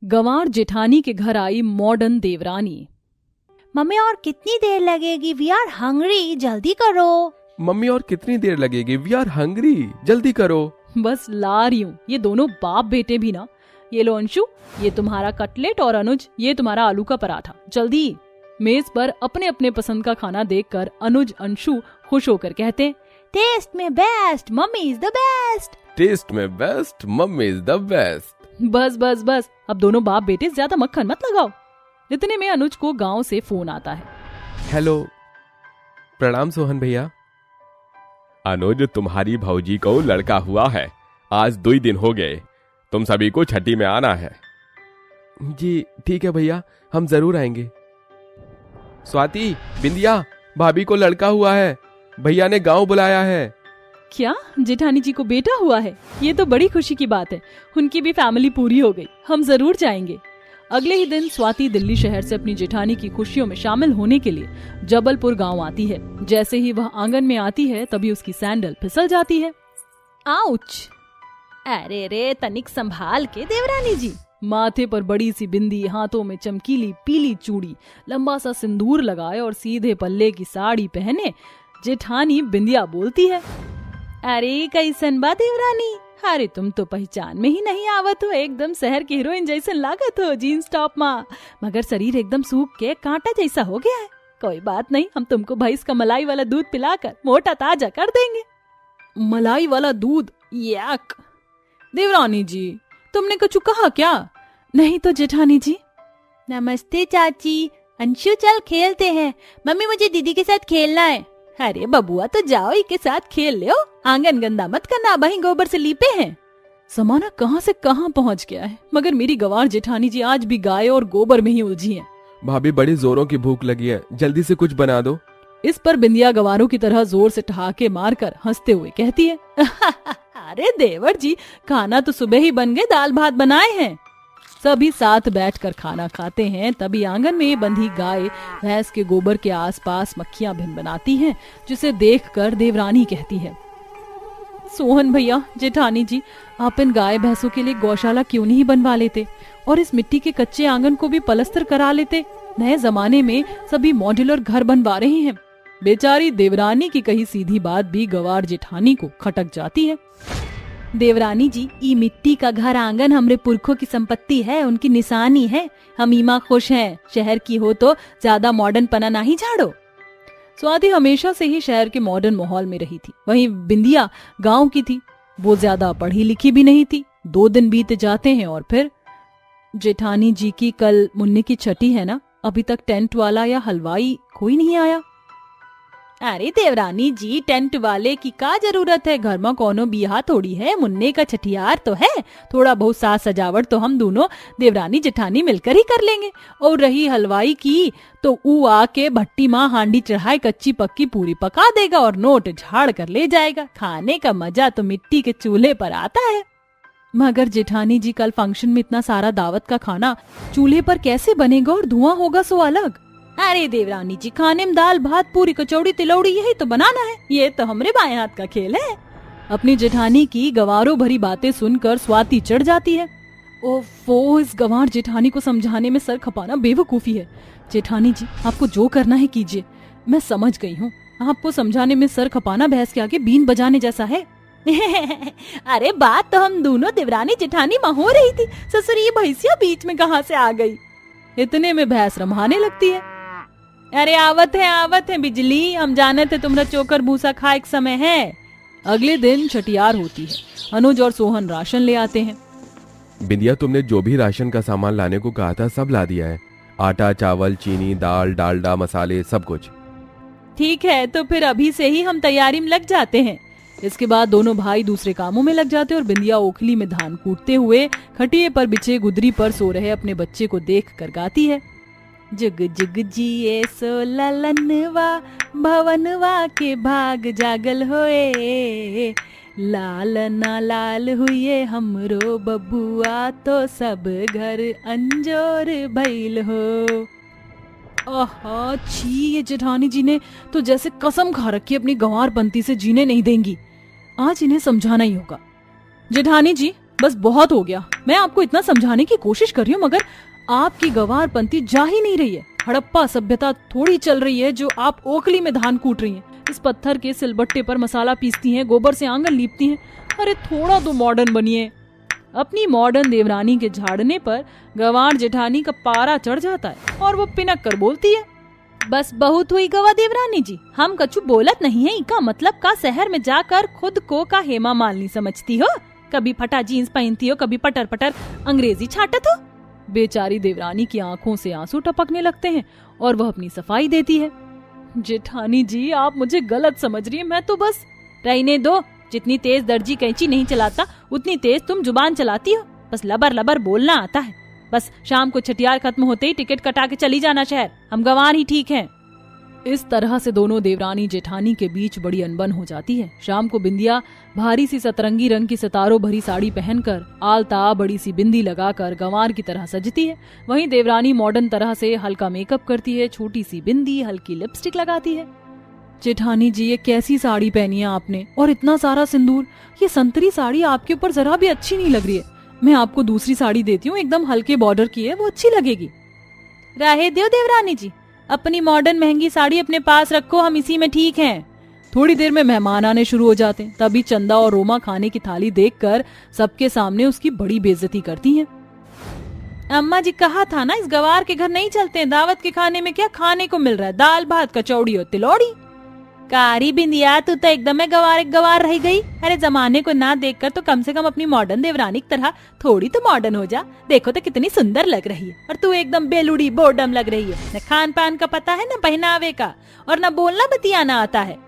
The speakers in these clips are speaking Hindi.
गंवार जेठानी के घर आई मॉडर्न देवरानी। मम्मी और कितनी देर लगेगी? वी आर हंग्री, जल्दी करो। मम्मी और कितनी देर लगेगी? वी आर हंग्री, जल्दी करो। बस ला रही हूँ। ये दोनों बाप बेटे भी ना। ये लो अंशु, ये तुम्हारा कटलेट, और अनुज ये तुम्हारा आलू का पराठा। जल्दी। मेज पर अपने अपने पसंद का खाना देखकर अनुज अंशु खुश होकर कहते, टेस्ट में best, mummy is the best. Test में best, mummy is the best. बस बस बस, अब दोनों बाप बेटे ज्यादा मक्खन मत लगाओ। इतने में अनुज को गांव से फोन आता है। हेलो, प्रणाम सोहन भैया। अनुज, तुम्हारी भौजी को लड़का हुआ है। आज 2 दिन हो गए। तुम सभी को छठी में आना है। जी ठीक है भैया, हम जरूर आएंगे। स्वाति, बिंदिया, भाभी को लड़का हुआ है। भैया ने गांव बुलाया है। क्या जेठानी जी को बेटा हुआ है? ये तो बड़ी खुशी की बात है। उनकी भी फैमिली पूरी हो गई। हम जरूर जाएंगे। अगले ही दिन स्वाति दिल्ली शहर से अपनी जेठानी की खुशियों में शामिल होने के लिए जबलपुर गांव आती है। जैसे ही वह आंगन में आती है तभी उसकी सैंडल फिसल जाती है। आउच! अरे रे, तनिक संभाल के देवरानी जी। माथे पर बड़ी सी बिंदी, हाथों में चमकीली पीली चूड़ी, लंबा सा सिंदूर लगाए और सीधे पल्ले की साड़ी पहने जेठानी बिंदिया बोलती है, अरे कैसन बा देवरानी? अरे तुम तो पहचान में ही नहीं आवत हो। एकदम शहर की हीरोइन जैसन लागत हो जीन्स टॉप में, मगर शरीर एकदम सूख के कांटा जैसा हो गया है। कोई बात नहीं, हम तुमको भैंस का मलाई वाला दूध पिलाकर मोटा ताजा कर देंगे। मलाई वाला दूध? याक! देवरानी जी, तुमने कुछ कहा क्या? नहीं तो जेठानी जी। नमस्ते चाची। अंशु, चल खेलते हैं। मम्मी, मुझे दीदी के साथ खेलना है। अरे बबुआ, तो जाओ इनके साथ खेल लो। आंगन गंदा मत करना, वहीं गोबर से लीपे हैं। समाना कहाँ से कहाँ पहुँच गया है, मगर मेरी गंवार जेठानी जी आज भी गाय और गोबर में ही उलझी हैं। भाभी, बड़ी जोरों की भूख लगी है, जल्दी से कुछ बना दो। इस पर बिंदिया गंवारों की तरह जोर से ठहाके मारकर हंसते हुए कहती है, अरे देवर जी, खाना तो सुबह ही बन गए, दाल भात बनाए हैं। सभी साथ बैठकर खाना खाते हैं। तभी आंगन में बंधी गाय भैंस के गोबर के आसपास मक्खियां भिनभिनाती हैं, जिसे देखकर देवरानी कहती है, सोहन भैया, जेठानी जी, आप इन गाय भैंसों के लिए गौशाला क्यों नहीं बनवा लेते और इस मिट्टी के कच्चे आंगन को भी पलस्तर करा लेते। नए जमाने में सभी मॉड्यूलर घर बनवा रहे हैं। बेचारी देवरानी की कही सीधी बात भी गंवार जेठानी को खटक जाती है। देवरानी जी, ई मिट्टी का घर आंगन हमरे पुरखों की संपत्ति है, उनकी निशानी है। हम ईमा खुश हैं। शहर की हो तो ज्यादा मॉडर्न पना नहीं झाड़ो। स्वाति हमेशा से ही शहर के मॉडर्न माहौल में रही थी। वहीं बिंदिया गांव की थी। वो ज्यादा पढ़ी लिखी भी नहीं थी। 2 दिन बीत जाते हैं और फिर, जेठानी जी की कल मुन्नी की छठी है ना, अभी तक टेंट वाला या हलवाई कोई नहीं आया। अरे देवरानी जी, टेंट वाले की का जरूरत है? घर में कोनो बियाह थोड़ी है, मुन्ने का छठियार तो है। थोड़ा बहुत साज सजावट तो हम दोनों देवरानी जेठानी मिलकर ही कर लेंगे। और रही हलवाई की, तो ऊ आके भट्टी माँ हांडी चढ़ाए कच्ची पक्की पूरी पका देगा और नोट झाड़ कर ले जाएगा। खाने का मजा तो मिट्टी के चूल्हे पर आता है। मगर जेठानी जी, कल फंक्शन में इतना सारा दावत का खाना चूल्हे पर कैसे बनेगा और धुआं होगा सो अलग। अरे देवरानी जी, खाने में दाल भात पूरी कचौड़ी तिलौड़ी यही तो बनाना है। ये तो हमरे बाएं हाथ का खेल है। अपनी जेठानी की गंवारों भरी बातें सुनकर स्वाति चढ़ जाती है। ओफो, इस गंवार जेठानी को समझाने में सर खपाना बेवकूफी है। जेठानी जी, आपको जो करना है कीजिए। मैं समझ गई हूँ, आपको समझाने में सर खपाना भैंस के आगे बीन बजाने जैसा है। अरे बात तो हम दोनों देवरानी जेठानी में हो रही थी। ससुर, ये भैंसिया बीच में कहाँ से आ गई? इतने में भैंस रम्हाने लगती है। अरे आवत है बिजली, हम जाने थे तुमरा चोकर भूसा खाए एक समय है। अगले दिन छठियार होती है। अनुज और सोहन राशन ले आते हैं। बिंदिया, तुमने जो भी राशन का सामान लाने को कहा था सब ला दिया है। आटा, चावल, चीनी, दाल, डालडा, मसाले, सब कुछ। ठीक है, तो फिर अभी से ही हम तैयारी में लग जाते हैं। इसके बाद दोनों भाई दूसरे कामों में लग जाते और बिंदिया ओखली में धान कूटते हुए खटिए पर बिछे गुदरी पर सो रहे अपने बच्चे को देख कर गाती है, जुग जुग जिए सो ललनवा, भवनवा के भाग जागल होए। लाल ना लाल हुए हमरो बबुआ, तो सब घर अंजोर भइल हो। आहा, छी, ये जेठानी जी ने तो जैसे कसम खा रखी अपनी गंवार पंती से जीने नहीं देंगी। आज इन्हें समझाना ही होगा। जेठानी जी, बस बहुत हो गया। मैं आपको इतना समझाने की कोशिश कर रही हूँ मगर आपकी गवारपंथी जा ही नहीं रही है। हड़प्पा सभ्यता थोड़ी चल रही है जो आप ओखली में धान कूट रही हैं। इस पत्थर के सिलबट्टे पर मसाला पीसती हैं, गोबर से आंगन लीपती हैं। अरे थोड़ा तो मॉडर्न बनिए। अपनी मॉडर्न देवरानी के झाड़ने पर गंवार जेठानी का पारा चढ़ जाता है और वो पिनक कर बोलती है, बस बहुत हुई गवा देवरानी जी, हम कछु बोलत नहीं है। इका मतलब का शहर में जाकर खुद को का हेमा मालिनी समझती हो? कभी फटा जीन्स पहनती हो, कभी पटर पटर अंग्रेजी छाटत हो। बेचारी देवरानी की आंखों से आंसू टपकने लगते हैं और वह अपनी सफाई देती है। जेठानी जी आप मुझे गलत समझ रही है, मैं तो बस। रहने दो, जितनी तेज दर्जी कैंची नहीं चलाता उतनी तेज तुम जुबान चलाती हो। बस लबर लबर बोलना आता है। बस शाम को छठियार खत्म होते ही टिकट कटा के चली जाना शहर, हम गंवार ही ठीक हैं। इस तरह से दोनों देवरानी जेठानी के बीच बड़ी अनबन हो जाती है। शाम को बिंदिया भारी सी सतरंगी रंग की सितारों भरी साड़ी पहनकर आलता बड़ी सी बिंदी लगाकर गंवार की तरह सजती है। वहीं देवरानी मॉडर्न तरह से हल्का मेकअप करती है, छोटी सी बिंदी, हल्की लिपस्टिक लगाती है। जेठानी जी ये कैसी साड़ी पहनी है आपने और इतना सारा सिंदूर। ये संतरी साड़ी आपके ऊपर जरा भी अच्छी नहीं लग रही है। मैं आपको दूसरी साड़ी देती हूँ, एकदम हल्के बॉर्डर की है, वो अच्छी लगेगी। राहे देव देवरानी जी, अपनी मॉडर्न महंगी साड़ी अपने पास रखो, हम इसी में ठीक हैं। थोड़ी देर में मेहमान आने शुरू हो जाते हैं। तभी चंदा और रोमा खाने की थाली देखकर सबके सामने उसकी बड़ी बेइज्जती करती हैं। अम्मा जी कहा था ना, इस गवार के घर नहीं चलते। दावत के खाने में क्या खाने को मिल रहा है? दाल भात कचौड़ी और तिलौड़ी। कारी बिंदिया तू तो एकदम गवार रह गई। अरे जमाने को ना देखकर तो कम से कम अपनी मॉडर्न देवरानी की तरह थोड़ी तो मॉडर्न हो जा। देखो तो कितनी सुंदर लग रही है और तू एकदम बेलुड़ी बोर्डम लग रही है। न खान पान का पता है, न पहनावे का, और न बोलना बतियाना आता है।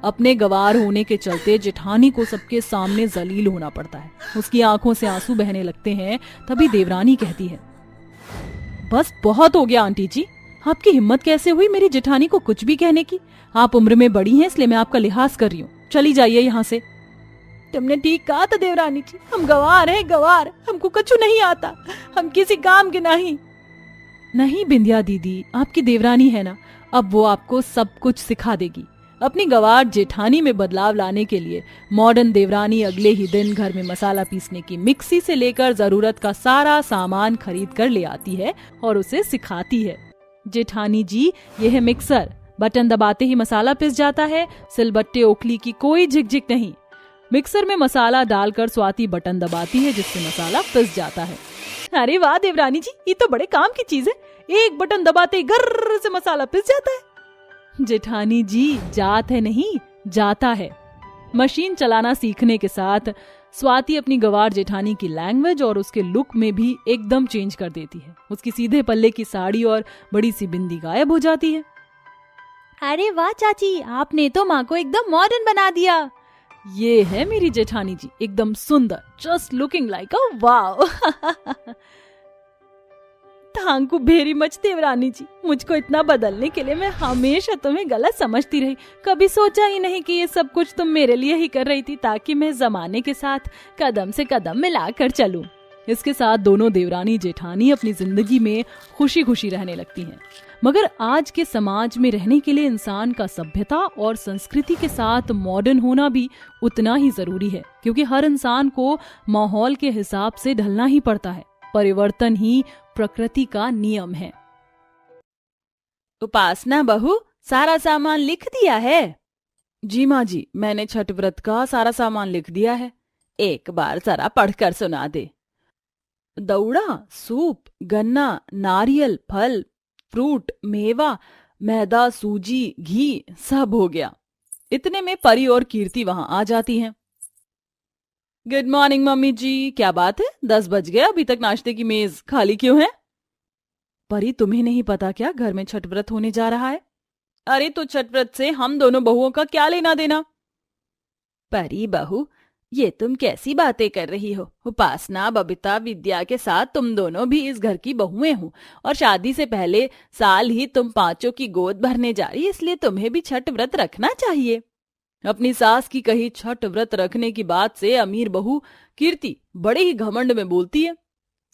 अपने गवार होने के चलते जेठानी को सबके सामने जलील होना पड़ता है। उसकी आंखों से आंसू बहने लगते हैं। तभी देवरानी कहती है, बस बहुत हो गया आंटी जी, आपकी हिम्मत कैसे हुई मेरी जेठानी को कुछ भी कहने की? आप उम्र में बड़ी हैं इसलिए मैं आपका लिहाज कर रही हूँ, चली जाइए यहाँ से। तुमने ठीक कहा था देवरानी जी, हम गवार हैं गवार, हमको कछु नहीं आता, हम किसी काम के नहीं। नहीं बिंदिया दीदी, आपकी देवरानी है ना, अब वो आपको सब कुछ सिखा देगी। अपनी गवार जेठानी में बदलाव लाने के लिए मॉडर्न देवरानी अगले ही दिन घर में मसाला पीसने की मिक्सी से लेकर जरूरत का सारा सामान खरीद कर ले आती है और उसे सिखाती है। जेठानी जी, यह है मिक्सर, बटन दबाते ही मसाला पिस जाता है। सिलबट्टे ओखली की कोई झिकझिक नहीं। मिक्सर में मसाला डालकर स्वाति बटन दबाती है जिससे मसाला पिस जाता है। अरे वाह देवरानी जी, ये तो बड़े काम की चीज है। एक बटन दबाते ही गर्र से मसाला पिस जाता है। जेठानी जी, जात है नहीं, जाता है। मशीन चलाना सीखने के साथ स्वाति अपनी गवार जेठानी की लैंग्वेज और उसके लुक में भी एकदम चेंज कर देती है। उसकी सीधे पल्ले की साड़ी और बड़ी सी बिंदी गायब हो जाती है। अरे वाह चाची, आपने तो माँ को एकदम मॉडर्न बना दिया। ये है मेरी जेठानी जी, एकदम सुंदर, just looking like a wow. Thank you very much देवरानी जी, मुझको इतना बदलने के लिए। मैं हमेशा तुम्हें गलत समझती रही, कभी सोचा ही नहीं कि ये सब कुछ तुम मेरे लिए ही कर रही थी ताकि मैं जमाने के साथ कदम से कदम मिलाकर चलूं। इसके साथ दोनों देवरानी जेठानी अपनी जिंदगी में खुशी खुशी रहने लगती हैं। मगर आज के समाज में रहने के लिए इंसान का सभ्यता और संस्कृति के साथ मॉडर्न होना भी उतना ही जरूरी है, क्योंकि हर इंसान को माहौल के हिसाब से ढलना ही पड़ता है। परिवर्तन ही प्रकृति का नियम है। उपासना बहू, सारा सामान लिख दिया है? जी माँ जी, मैंने छठ व्रत का सारा सामान लिख दिया है। एक बार जरा पढ़कर सुना दे। दौड़ा, सूप, गन्ना, नारियल, फल, फ्रूट, मेवा, मैदा, सूजी, घी, सब हो गया। इतने में परी और कीर्ति वहां आ जाती हैं। गुड मॉर्निंग मम्मी जी, क्या बात है, 10 बज गए, अभी तक नाश्ते की मेज खाली क्यों है? परी, तुम्हें नहीं पता क्या घर में छठ व्रत होने जा रहा है? अरे तो छठ व्रत से हम दोनों बहुओं का क्या लेना देना? परी बहू, ये तुम कैसी बातें कर रही हो? उपासना, बबीता, विद्या के साथ तुम दोनों भी इस घर की बहुएं हो और शादी से पहले साल ही तुम पांचों की गोद भरने जा रही, इसलिए तुम्हें भी छठ व्रत रखना चाहिए। अपनी सास की कही छठ व्रत रखने की बात से अमीर बहू कीर्ति बड़े ही घमंड में बोलती है,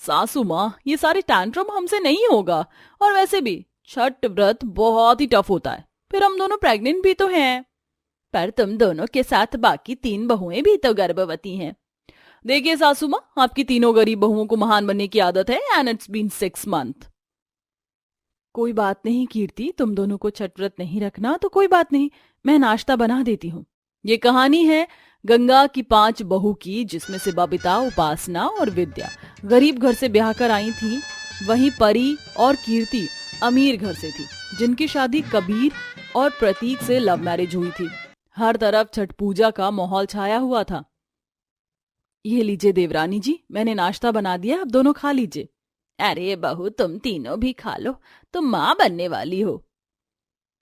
सासू माँ, ये सारे टैंट्रम हमसे नहीं होगा, और वैसे भी छठ व्रत बहुत ही टफ होता है, फिर हम दोनों प्रेग्नेंट भी तो हैं। पर तुम दोनों के साथ बाकी 3 बहुएं भी तो गर्भवती हैं। देखिए सासू माँ, आपकी तीनों गरीब बहुओं को महान बनने की आदत है एंड इट्स बीन 6 months। कोई बात नहीं कीर्ति, तुम दोनों को छठ व्रत नहीं रखना तो कोई बात नहीं, मैं नाश्ता बना देती हूँ। ये कहानी है गंगा की 5 बहू की, जिसमें से बबीता, उपासना और विद्या गरीब घर से ब्याह कर आई थी। वहीं परी और कीर्ति अमीर घर से थी, जिनकी शादी कबीर और प्रतीक से लव मैरिज हुई थी। हर तरफ छठ पूजा का माहौल छाया हुआ था। ये लीजिए देवरानी जी, मैंने नाश्ता बना दिया, अब दोनों खा लीजिए। अरे बहू, तुम तीनों भी खा लो, तुम माँ बनने वाली हो।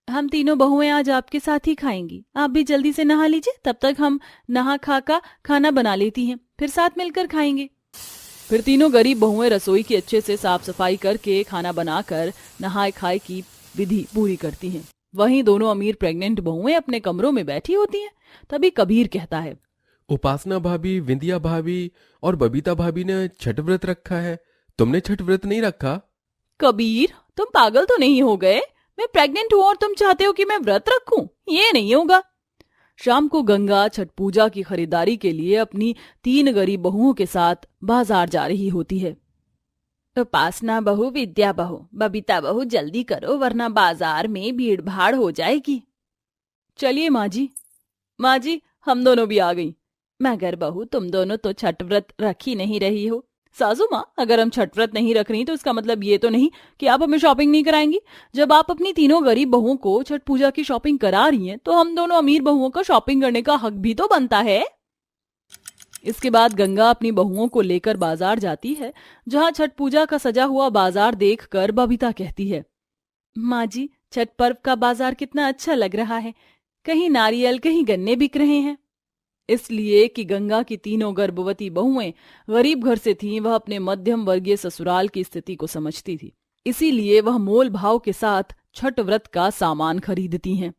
हम तीनों बहुएं आज आपके साथ ही खाएंगी, आप भी जल्दी से नहा लीजिए, तब तक हम नहा खा का खाना बना लेती हैं, फिर साथ मिलकर खाएंगे। फिर तीनों गरीब बहुएं रसोई की अच्छे से साफ सफाई करके खाना बनाकर नहाए खाए की विधि पूरी करती हैं। वहीं दोनों अमीर प्रेग्नेंट बहुएं अपने कमरों में बैठी होती हैं। तभी कबीर कहता है, उपासना भाभी, विंदिया भाभी और बबीता भाभी ने छठ व्रत रखा है, तुमने छठ व्रत नहीं रखा? कबीर, तुम पागल तो नहीं हो गए? मैं प्रेग्नेंट हूं और तुम चाहते हो कि मैं व्रत रखूं? ये नहीं होगा। शाम को गंगा छठ पूजा की खरीदारी के लिए अपनी 3 गरीब बहुओं के साथ बाजार जा रही होती है। उपासना बहू, विद्या बहू, बबीता बहू, जल्दी करो वरना बाजार में भीड़ भाड़ हो जाएगी। चलिए माँ जी। माँ जी, हम दोनों भी आ गई। मगर बहू, तुम दोनों तो छठ व्रत रख ही नहीं रही हो। सासू माँ, अगर हम छठ व्रत नहीं रख रही तो इसका मतलब ये तो नहीं कि आप हमें शॉपिंग नहीं कराएंगी। जब आप अपनी तीनों गरीब बहुओं को छठ पूजा की शॉपिंग करा रही हैं, तो हम दोनों अमीर बहुओं का शॉपिंग करने का हक भी तो बनता है। इसके बाद गंगा अपनी बहुओं को लेकर बाजार जाती है, जहाँ छठ पूजा का सजा हुआ बाजार देखकर बबीता कहती है, माँ जी, छठ पर्व का बाजार कितना अच्छा लग रहा है, कहीं नारियल कहीं गन्ने बिक रहे हैं। इसलिए कि गंगा की तीनों गर्भवती बहुएं गरीब घर से थीं, वह अपने मध्यम वर्गीय ससुराल की स्थिति को समझती थी। इसीलिए वह मोल भाव के साथ छठ व्रत का सामान खरीदती हैं।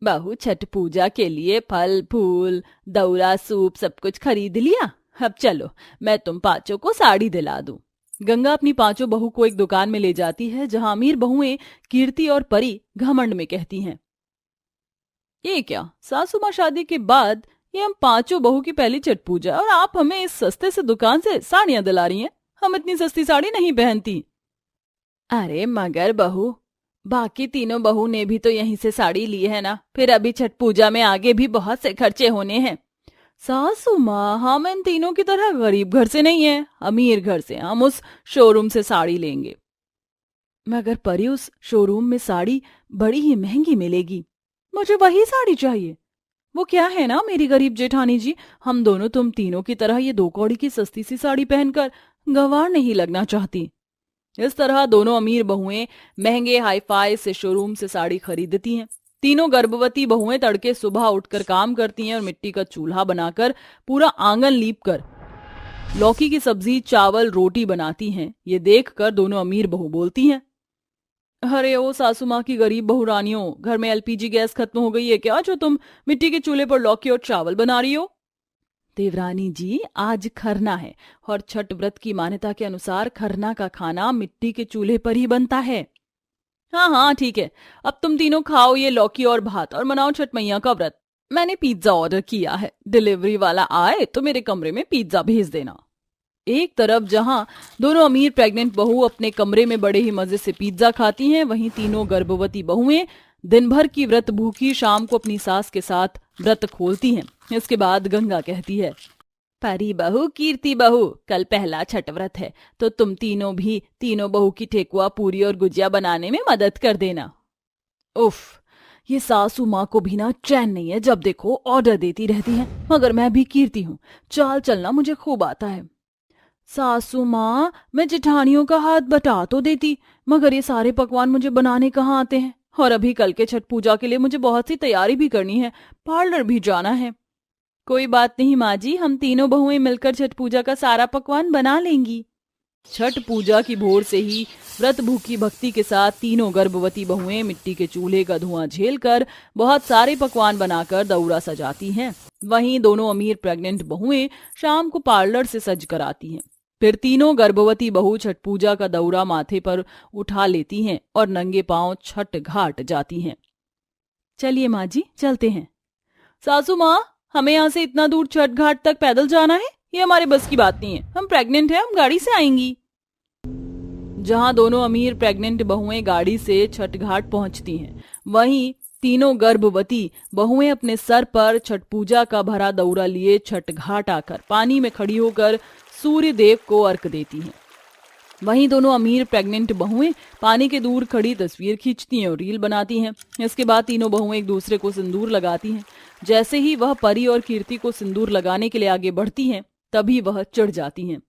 बहू, छठ पूजा के लिए फल फूल, दौरा, सूप सब कुछ खरीद लिया? अब चलो, मैं तुम 5 को साड़ी दिला दूं। गंगा अपनी 5 बहू को एक दुकान में ले जाती है, जहां अमीर बहुएं कीर्ति और परी घमंड में कहती हैं, ये क्या सासू माँ, शादी के बाद ये हम 5 बहू की पहली छठ पूजा और आप हमें इस सस्ते से दुकान से साड़ियां दिला रही हैं? हम इतनी सस्ती साड़ी नहीं पहनती। अरे मगर बहू, बाकी तीनों बहू ने भी तो यहीं से साड़ी ली है ना, फिर अभी छठ पूजा में आगे भी बहुत से खर्चे होने हैं। सासू माँ, हम इन तीनों की तरह गरीब घर से नहीं है, अमीर घर से। हम उस शोरूम से साड़ी लेंगे। मगर परी, उस शोरूम में साड़ी बड़ी ही महंगी मिलेगी, मुझे वही साड़ी चाहिए। वो क्या है ना मेरी गरीब जेठानी जी, हम दोनों तुम तीनों की तरह ये 2 कौड़ी की सस्ती सी साड़ी पहनकर गंवार नहीं लगना चाहती। इस तरह दोनों अमीर बहुएं महंगे हाईफाई से शोरूम से साड़ी खरीदती हैं। तीनों गर्भवती बहुएं तड़के सुबह उठकर काम करती हैं और मिट्टी का चूल्हा बनाकर पूरा आंगन लीप कर लौकी की सब्जी, चावल, रोटी बनाती हैं। ये देखकर दोनों अमीर बहू बोलती हैं, अरे ओ सासू माँ की गरीब बहू रानियों, घर में एलपीजी गैस खत्म हो गई है क्या, जो तुम मिट्टी के चूल्हे पर लौकी और चावल बना रही हो? देवरानी जी, आज खरना है और छठ व्रत की मान्यता के अनुसार खरना का खाना मिट्टी के चूल्हे पर ही बनता है। हाँ हाँ ठीक है, अब तुम तीनों खाओ ये लौकी और भात और मनाओ छठ मैया का व्रत। मैंने पिज्जा ऑर्डर किया है, डिलीवरी वाला आए तो मेरे कमरे में पिज्जा भेज देना। एक तरफ जहां दोनों अमीर प्रेग्नेंट बहू अपने कमरे में बड़े ही मजे से पिज्जा खाती हैं, वहीं तीनों गर्भवती बहुएं दिन भर की व्रत भूखी शाम को अपनी सास के साथ व्रत खोलती हैं। इसके बाद गंगा कहती है, परी बहू, कीर्ति बहू, कल पहला छठ व्रत है तो तुम तीनों भी तीनों बहू की ठेकुआ, पूरी और गुजिया बनाने में मदद कर देना। उफ, ये सासू माँ को भी ना चैन नहीं है, जब देखो ऑर्डर देती रहती हैं। मगर मैं भी कीर्ति हूँ, चाल चलना मुझे खूब आता है। सासू माँ, मैं जेठानियों का हाथ बटा तो देती, मगर ये सारे पकवान मुझे बनाने कहाँ आते हैं। और अभी कल के छठ पूजा के लिए मुझे बहुत सी तैयारी भी करनी है, पार्लर भी जाना है। कोई बात नहीं माँ जी, हम तीनों बहुएं मिलकर छठ पूजा का सारा पकवान बना लेंगी। छठ पूजा की भोर से ही व्रत भूखी भक्ति के साथ तीनों गर्भवती बहुएं मिट्टी के चूल्हे का धुआं झेलकर बहुत सारे पकवान बनाकर दौरा सजाती हैं। वहीं दोनों अमीर प्रेग्नेंट बहुएं शाम को पार्लर से सज कर आती हैं। फिर तीनों गर्भवती बहू छठ पूजा का दौरा माथे पर उठा लेती हैं और नंगे पांव छठ घाट जाती हैं। चलिए माँ जी, चलते हैं। सासू माँ, हमें यहाँ से इतना दूर छठ घाट तक पैदल जाना है? ये हमारे बस की बात नहीं है। हम प्रेग्नेंट हैं, हम गाड़ी से आएंगी। जहाँ दोनों अमीर प्रेग्नेंट बहुएं गाड़ी से छठ घाट पहुंचती हैं, वहीं तीनों गर्भवती बहुएं अपने सर पर छठ पूजा का भरा दौरा लिए छठ घाट आकर पानी में खड़ी होकर सूर्य देव को अर्घ देती हैं। वहीं दोनों अमीर प्रेग्नेंट बहुएं पानी के दूर खड़ी तस्वीर खींचती हैं और रील बनाती हैं। इसके बाद तीनों बहुएं एक दूसरे को सिंदूर लगाती हैं। जैसे ही वह परी और कीर्ति को सिंदूर लगाने के लिए आगे बढ़ती हैं, तभी वह चिढ़ जाती हैं।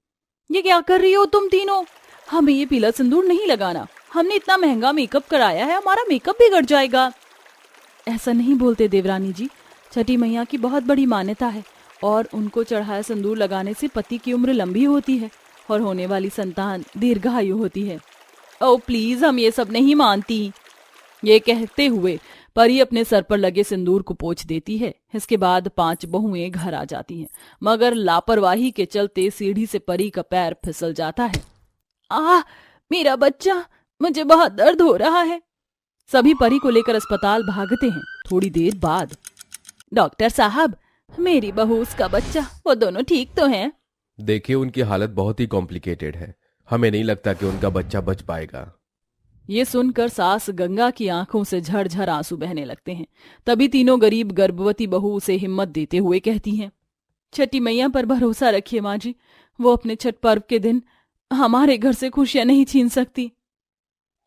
ये क्या कर रही हो तुम तीनों? हमें ये पीला सिंदूर नहीं लगाना। हमने इतना महंगा मेकअप कराया है, हमारा मेकअप बिगड़ जाएगा। ऐसा नहीं बोलते देवरानी जी, छठी मैया की बहुत बड़ी मान्यता है और उनको चढ़ाया सिंदूर लगाने से पति की उम्र लंबी होती है और होने वाली संतान दीर्घायु होती है। ओ प्लीज, हम ये सब नहीं मानती। ये कहते हुए परी अपने सर पर लगे सिंदूर को पोंछ देती है। इसके बाद 5 बहुएं घर आ जाती हैं, मगर लापरवाही के चलते सीढ़ी से परी का पैर फिसल जाता है। मेरा बच्चा, मुझे बहुत दर्द हो रहा है। सभी परी को लेकर अस्पताल भागते हैं। थोड़ी देर बाद, डॉक्टर साहब, मेरी बहू, उसका बच्चा, वो दोनों ठीक तो हैं? देखिए, उनकी हालत बहुत ही कॉम्प्लिकेटेड है। हमें नहीं लगता कि उनका बच्चा बच पाएगा। ये सुनकर सास गंगा की आंखों से झरझर आंसू बहने लगते हैं। तभी तीनों गरीब गर्भवती बहू उसे हिम्मत देते हुए कहती हैं, छठी मैया पर भरोसा रखिए माँ जी, वो अपने छठ पर्व के दिन हमारे घर से खुशियां नहीं छीन सकती।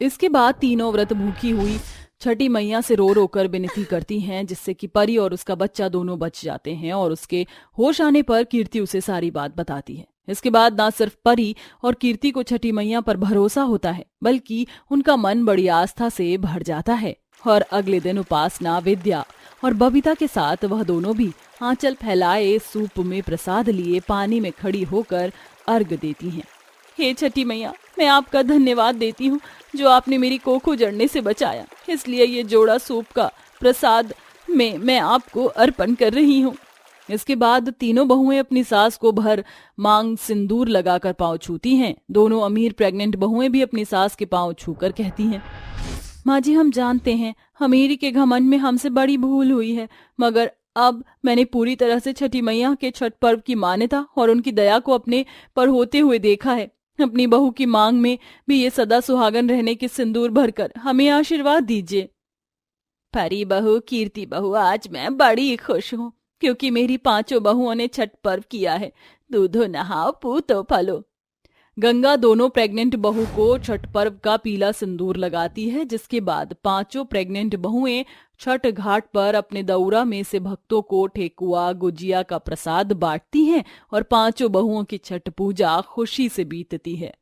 इसके बाद तीनों व्रत भूखी हुई छठी मैया से रो रो कर विनती करती हैं, जिससे कि परी और उसका बच्चा दोनों बच जाते हैं और उसके होश आने पर कीर्ति उसे सारी बात बताती है। इसके बाद ना सिर्फ परी और कीर्ति को छठी मैया पर भरोसा होता है, बल्कि उनका मन बड़ी आस्था से भर जाता है और अगले दिन उपासना, विद्या और बबीता के साथ वह दोनों भी आंचल फैलाए सूप में प्रसाद लिए पानी में खड़ी होकर अर्घ देती हैं। हे छठी मैया, मैं आपका धन्यवाद देती हूँ जो आपने मेरी कोख उजड़ने से बचाया। इसलिए ये जोड़ा सूप का प्रसाद में मैं आपको अर्पण कर रही हूँ। इसके बाद तीनों बहुएं अपनी सास को भर मांग सिंदूर लगाकर पांव छूती हैं। दोनों अमीर प्रेग्नेंट बहुएं भी अपनी सास के पांव छूकर कहती हैं, माँ जी, हम जानते हैं अमीरी के घमंड में हमसे बड़ी भूल हुई है, मगर अब मैंने पूरी तरह से छठी मैया के छठ पर्व की मान्यता और उनकी दया को अपने पर होते हुए देखा है। अपनी बहू की मांग में भी ये सदा सुहागन रहने के सिंदूर भरकर हमें आशीर्वाद दीजिए। परी बहू, कीर्ति बहू, आज मैं बड़ी खुश हूँ क्योंकि मेरी 5 बहुओं ने छठ पर्व किया है। दूधो नहाओ, पूतो फलो। गंगा दोनों प्रेग्नेंट बहू को छठ पर्व का पीला सिंदूर लगाती है, जिसके बाद 5 प्रेग्नेंट बहुएं छठ घाट पर अपने दौरा में से भक्तों को ठेकुआ, गुजिया का प्रसाद बांटती हैं और 5 बहुओं की छठ पूजा खुशी से बीतती है।